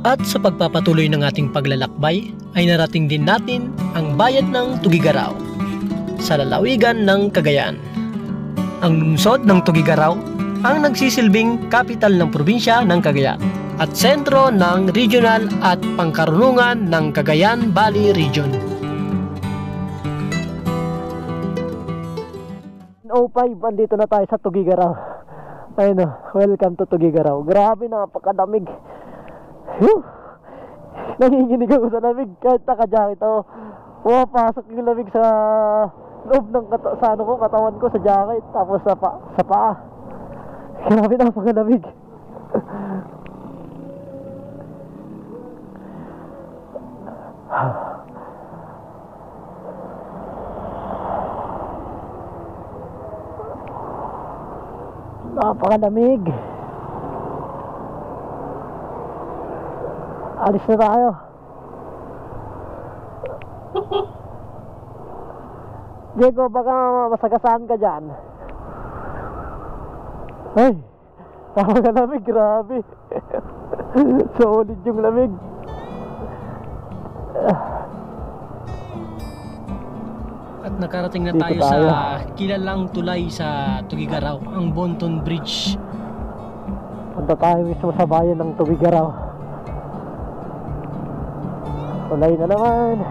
At sa pagpapatuloy ng ating paglalakbay ay narating din natin ang bayan ng Tugigaraw sa lalawigan ng Cagayan. Ang lungsod ng Tugigaraw ang nagsisilbing kapital ng probinsya ng Cagayan at sentro ng regional at pangkarunungan ng Cagayan Valley Region. 05, andito na tayo sa Tugigaraw. Ayun o, welcome to Tugigaraw. Grabe, napakadamig. Nanginginig ako sa lamig kahit naka-jacket ako. Pumapasok yung lamig sa loob ng katawan ko sa jacket, tapos sa paa. Grabe, napakalamig. Napakalamig. Alis na tayo. Diego, baka masagasaan ka dyan. Ay, napakalamig, grabe. Solid yung lamig. At nakarating na tayo sa kilalang tulay sa Tugigaraw, ang Bonton Bridge. Punta tayo mismo sa bayan ng Tugigaraw. Tulay na naman.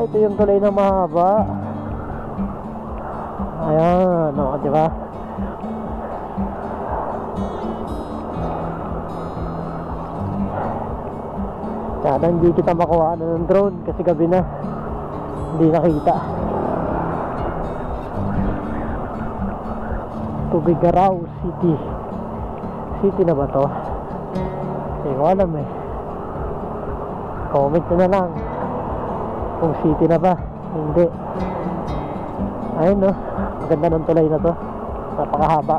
Ito yung tulay na mahaba. Ayan, o, diba? Sana hindi kita makuha ng drone kasi gabi na. Hindi nakita. Tugigaraw City. City na ba to? Hindi ko alam eh. Comment na lang kung city na ba. Hindi. Ayun no, maganda ng tulay na to. Napakahaba.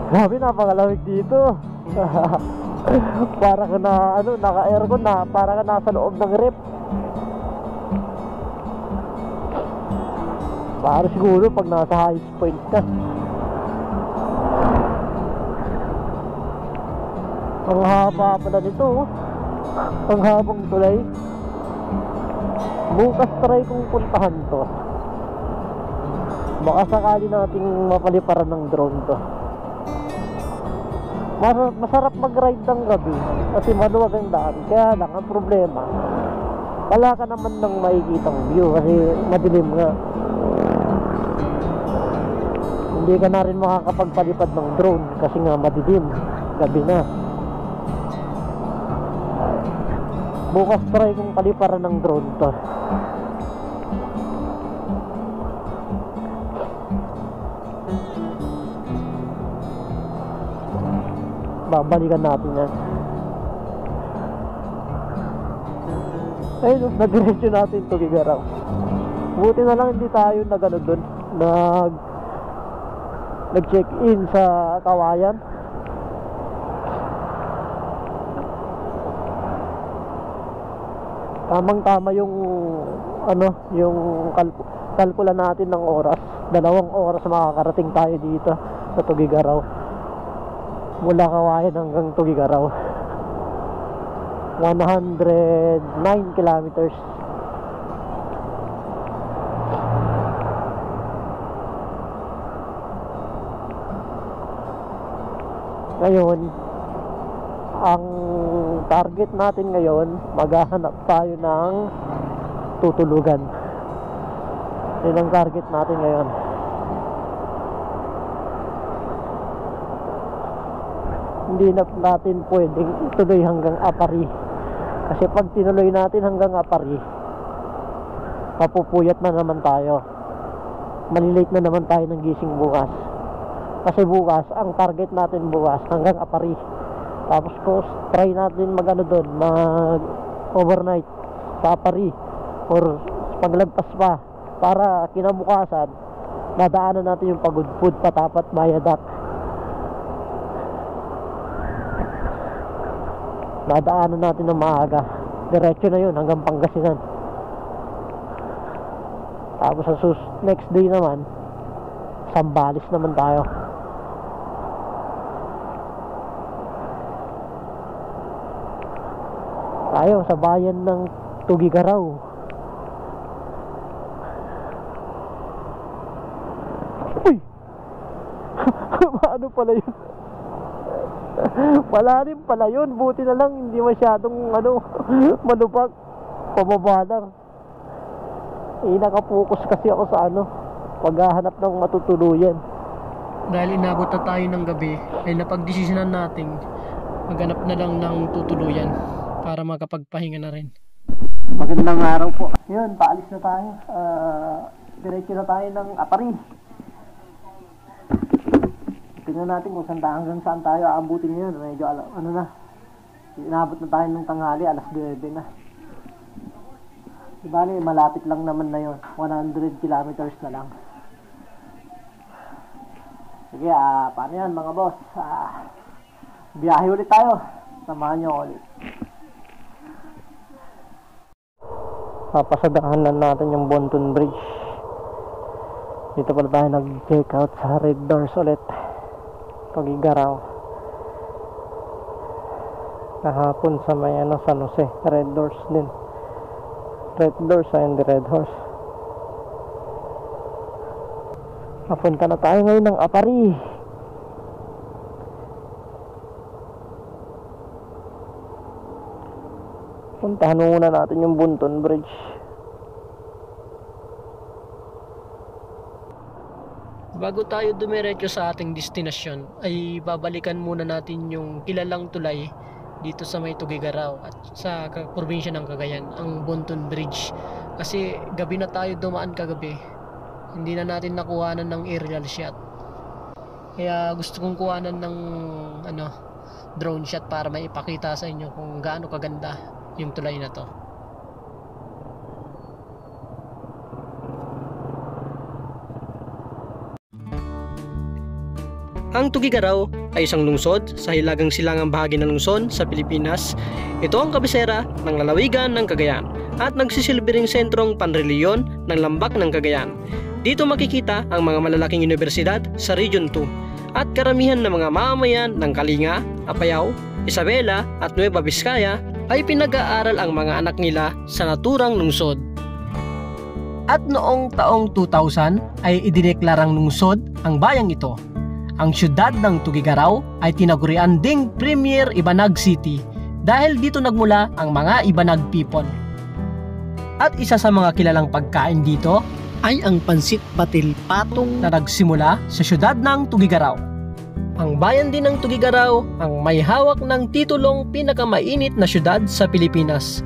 Grabe, napakalamig dito. Para ka na naka-aircon na, para ka nasa loob ng rep. Para siguro pag nasa highest point ka. Ang haba pala nito, oh. Ang habang tulay. Bukas try kong puntahan to. Baka sakali nating mapaliparan ng drone to. Masarap mag-ride ng gabi kasi maluwag ang daan. Kaya lang ang problema, wala ka naman ng makikitang view kasi madilim nga. Hindi ka na rin makakapagpalipad ng drone kasi nga madilim, gabi na. Bukas try kong paliparan ng drone to. Babalikan natin yan. Ayun, nadiretso natin Tugigaraw. Buti na lang hindi tayo doon nag-check-in sa Kawayan. Tamang-tama yung yung kalkula natin ng oras. 2 oras makakarating tayo dito sa Tugigaraw. Mula Kawayan hanggang Tugigaraw. 109 kilometers. Ngayon, ang target natin ngayon, maghahanap tayo ng tutulugan. Yun ang target natin ngayon. Hindi na natin pwedeng ituloy hanggang Apari. Kasi pag tinuloy natin hanggang Apari, mapupuyat na naman tayo. Malilate na naman tayo ng gising bukas. Kasi bukas, ang target natin bukas hanggang Apari. Tapos try natin doon, mag-overnight sa Apari or paglagpas pa para kinabukasan dadaanan natin yung Pagudpud, Patapat, Bayadak. Dadaanan natin ng maaga. Diretso na yun hanggang Pangasinan. Tapos sa next day naman, Sambales naman tayo. Tayo sa bayan ng Tugigaraw. Uy! Ano pala yun? Wala rin pala yun. Buti na lang hindi masyadong manubag. Pababa lang. Nakapokus kasi ako sa paghahanap ng matutuluyan. Dahil inabot na tayo ng gabi, ay napagdesisyonan natin maghanap na lang ng tutuluyan para makapagpahinga na rin. Magandang araw po. Yun, paalis na tayo. Diretso na tayo ng Apari. Tingnan natin kung hanggang saan tayo aabutin ngayon. Medyo inabot na tayo ng tanghali, alas 9 na. Bali, malapit lang naman na yun. 100 kilometers na lang. Sige, paano yan mga boss? Biyahe ulit tayo. Samahan nyo ulit. Papasadahanan natin yung Bonton Bridge. Dito pala tayo nag-check out sa Red Doors ulit. Tugigaraw. Kahapon sa may San Jose. Red Doors din. Red Doors and the Red Horse. Papunta na tayo ngayon ng Apari. Puntahan muna natin yung Bonton Bridge. Bago tayo dumiretso sa ating destinasyon, ay babalikan muna natin yung kilalang tulay dito sa may Tugigaraw at sa probinsya ng Cagayan, ang Bonton Bridge. Kasi gabi na tayo dumaan kagabi, hindi na natin nakuhanan ng aerial shot, kaya gusto kong kuhanan ng drone shot para maipakita sa inyo kung gaano kaganda yung tulay na to. Ang Tugigaraw ay isang lungsod sa hilagang silangang bahagi ng Luzon sa Pilipinas. Ito ang kabisera ng lalawigan ng Cagayan at nagsisilbing sentrong panreliyon ng lambak ng Cagayan. Dito makikita ang mga malalaking universidad sa Region 2 at karamihan ng mga mamamayan ng Kalinga, Apayao, Isabela at Nueva Vizcaya ay pinag-aaral ang mga anak nila sa naturang lungsod. At noong taong 2000 ay idineklarang lungsod ang bayang ito. Ang siyudad ng Tugigaraw ay tinagurian ding Premier Ibanag City dahil dito nagmula ang mga Ibanag people. At isa sa mga kilalang pagkain dito ay ang pansit batil patong na nagsimula sa siyudad ng Tugigaraw. Ang bayan din ng Tugigaraw ang may hawak ng titulong pinakamainit na siyudad sa Pilipinas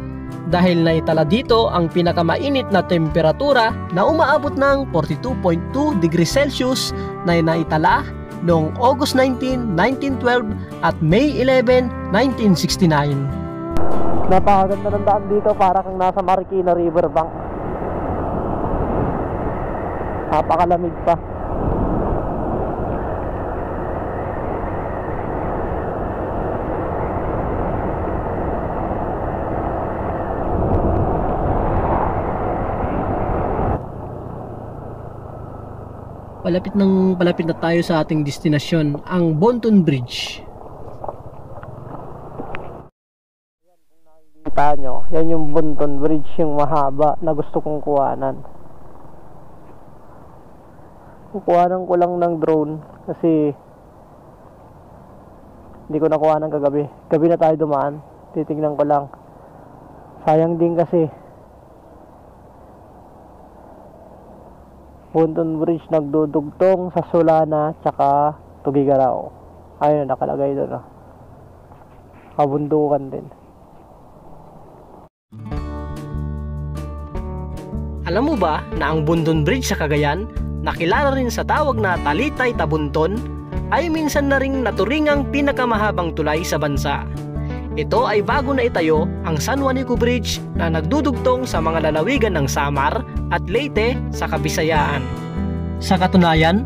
dahil naitala dito ang pinakamainit na temperatura na umaabot ng 42.2 degrees Celsius na naitala noong August 19, 1912 at May 11, 1969. Napakaganda ng daan dito, para kang nasa Marikina Riverbank. Napakalamig pa. Palapit na tayo sa ating destinasyon, ang Bonton Bridge. Kita nyo, yan yung Bonton Bridge, yung mahaba na gusto kong kuhanan. Kukuhanan ko lang ng drone kasi hindi ko nakuha ng kagabi. Gabi na tayo dumaan, titignan ko lang. Sayang din kasi Bonton Bridge nagdudugtong sa Solana tsaka Tugigaraw. Ayun, nakalagay doon. Kabundukan din. Alam mo ba na ang Bonton Bridge sa Cagayan, nakilala rin sa tawag na Talitay Tabunton, ay minsan na ring naturingang pinakamahabang tulay sa bansa. Ito ay bago na itayo ang San Juanico Bridge na nagdudugtong sa mga lalawigan ng Samar at Leyte sa Kabisayaan. Sa katunayan,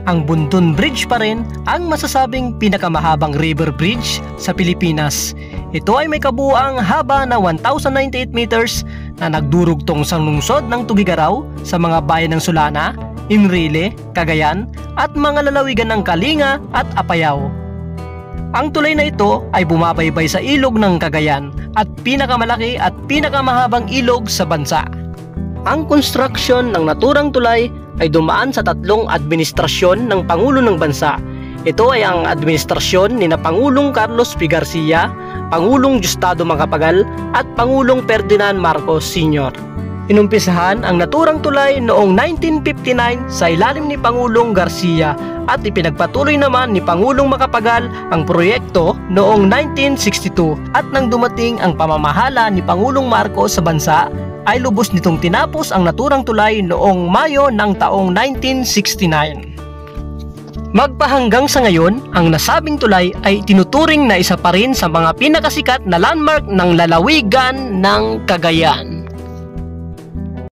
ang Bonton Bridge pa rin ang masasabing pinakamahabang river bridge sa Pilipinas. Ito ay may kabuuang haba na 1,098 meters na nagdurugtong sa lungsod ng Tugigaraw sa mga bayan ng Sulana, Enrile, Cagayan at mga lalawigan ng Kalinga at Apayao. Ang tulay na ito ay bumabaybay sa ilog ng Cagayan at pinakamalaki at pinakamahabang ilog sa bansa. Ang konstruksyon ng naturang tulay ay dumaan sa 3 administrasyon ng Pangulo ng Bansa. Ito ay ang administrasyon ni na Pangulong Carlos P. Garcia, Pangulong Diosdado Macapagal at Pangulong Ferdinand Marcos Sr. Inumpisahan ang naturang tulay noong 1959 sa ilalim ni Pangulong Garcia at ipinagpatuloy naman ni Pangulong Macapagal ang proyekto noong 1962 at nang dumating ang pamamahala ni Pangulong Marcos sa bansa ay lubos nitong tinapos ang naturang tulay noong Mayo ng taong 1969. Magpahanggang sa ngayon, ang nasabing tulay ay tinuturing na isa pa rin sa mga pinakasikat na landmark ng lalawigan ng Cagayan.